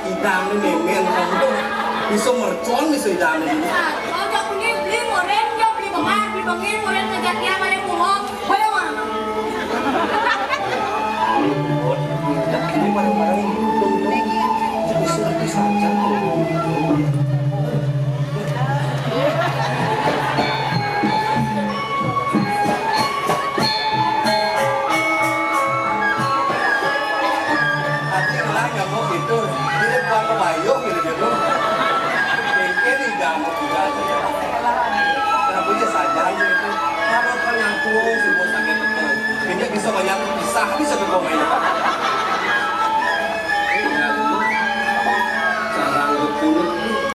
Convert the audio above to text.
idam ini men kamu tuh bisa mercon bisa idam ini. Kalau jauh punya beli moren, jauh beli bangin moren ngejar dia mana pulang, boleh mana? Ini barang-barang untung bisa lebih saja. Bayok gitu gitu. Mungkin tidak mau juga. Kenapa aja saja itu? Kalau kan yang tua sudah sakit betul. Ini bisa banyak bisa bisa berkomen.